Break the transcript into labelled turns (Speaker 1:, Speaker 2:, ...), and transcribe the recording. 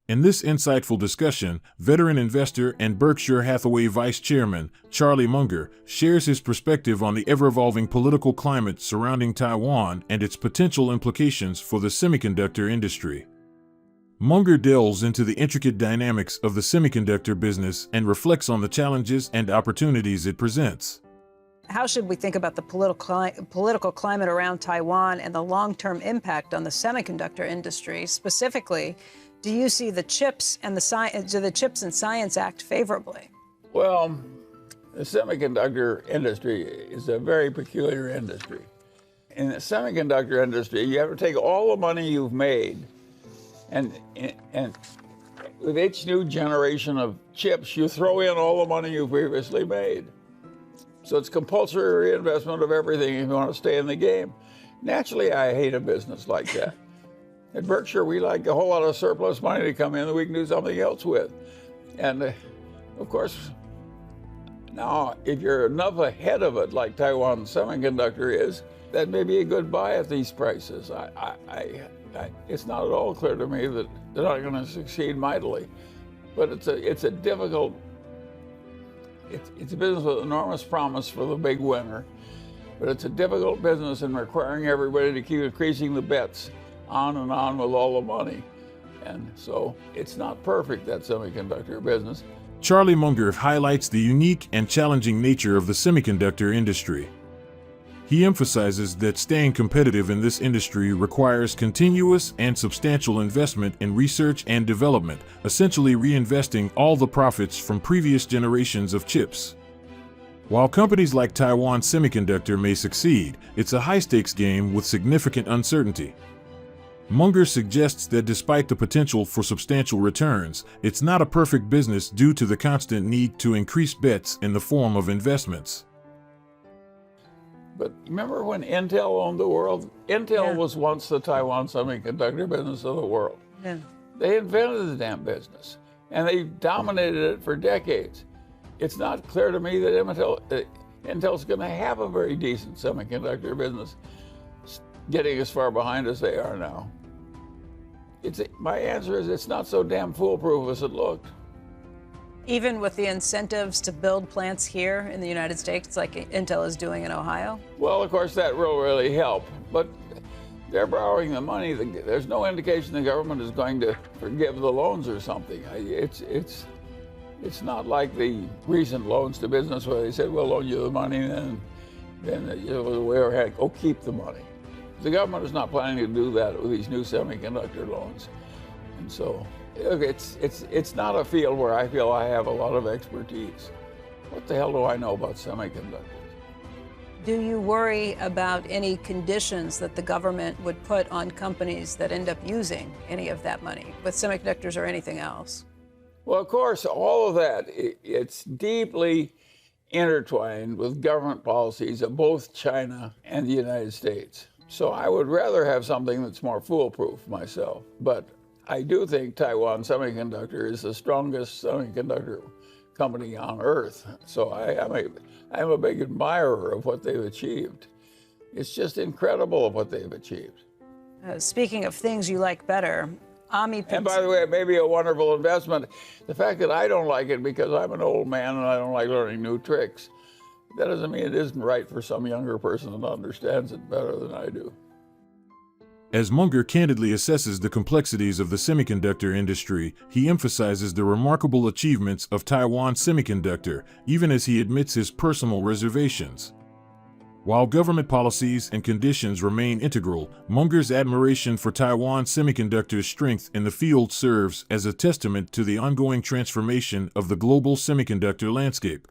Speaker 1: In this insightful discussion, veteran investor and Berkshire Hathaway Vice Chairman Charlie Munger shares his perspective on the ever-evolving political climate surrounding Taiwan and its potential implications for the semiconductor industry. Munger delves into the intricate dynamics of the semiconductor business and reflects on the challenges and opportunities it presents.
Speaker 2: How should we think about the political climate around Taiwan and the long-term impact on the semiconductor industry? Specifically, do you see the CHIPS and the CHIPS and Science Act favorably?
Speaker 3: Well, the semiconductor industry is a very peculiar industry. In the semiconductor industry, you have to take all the money you've made, and with each new generation of chips, you throw in all the money you previously made. So it's compulsory reinvestment of everything if you want to stay in the game. Naturally, I hate a business like that. At Berkshire, we like a whole lot of surplus money to come in that we can do something else with. And of course, now, if you're enough ahead of it, like Taiwan Semiconductor is, that may be a good buy at these prices. It's not at all clear to me that they're not going to succeed mightily. But it's a difficult, it's a business with enormous promise for the big winner. But it's a difficult business in requiring everybody to keep increasing the bets on and on with all the money. And so it's not perfect, that semiconductor business.
Speaker 1: Charlie Munger highlights the unique and challenging nature of the semiconductor industry. He emphasizes that staying competitive in this industry requires continuous and substantial investment in research and development, essentially reinvesting all the profits from previous generations of chips. While companies like Taiwan Semiconductor may succeed, it's a high-stakes game with significant uncertainty. Munger suggests that despite the potential for substantial returns, it's not a perfect business due to the constant need to increase bets in the form of investments.
Speaker 3: But remember when Intel owned the world? Intel was once the Taiwan semiconductor business of the world.
Speaker 2: Yeah.
Speaker 3: They invented the damn business, and they dominated it for decades. It's not clear to me that Intel's going to have a very decent semiconductor business, getting as far behind as they are now. My answer is it's not so damn foolproof as it looked.
Speaker 2: Even with the incentives to build plants here in the United States, like Intel is doing in Ohio?
Speaker 3: Well, of course, that will really help, but they're borrowing the money. There's no indication the government is going to forgive the loans or something. It's not like the recent loans to business where they said, we'll loan you the money, and then it was a way of, go keep the money. The government is not planning to do that with these new semiconductor loans. And so it's not a field where I feel I have a lot of expertise. What the hell do I know about semiconductors?
Speaker 2: Do you worry about any conditions that the government would put on companies that end up using any of that money, with semiconductors or anything else?
Speaker 3: Well, of course, all of that, it's deeply intertwined with government policies of both China and the United States. So I would rather have something that's more foolproof myself. But I do think Taiwan Semiconductor is the strongest semiconductor company on earth. So I'm a big admirer of what they've achieved. It's just incredible what they've achieved.
Speaker 2: Speaking of things you like better,
Speaker 3: And by the way, it may be a wonderful investment. The fact that I don't like it because I'm an old man and I don't like learning new tricks, that doesn't mean it isn't right for some younger person that understands it better than I do.
Speaker 1: As Munger candidly assesses the complexities of the semiconductor industry, he emphasizes the remarkable achievements of Taiwan Semiconductor, even as he admits his personal reservations. While government policies and conditions remain integral, Munger's admiration for Taiwan Semiconductor's strength in the field serves as a testament to the ongoing transformation of the global semiconductor landscape.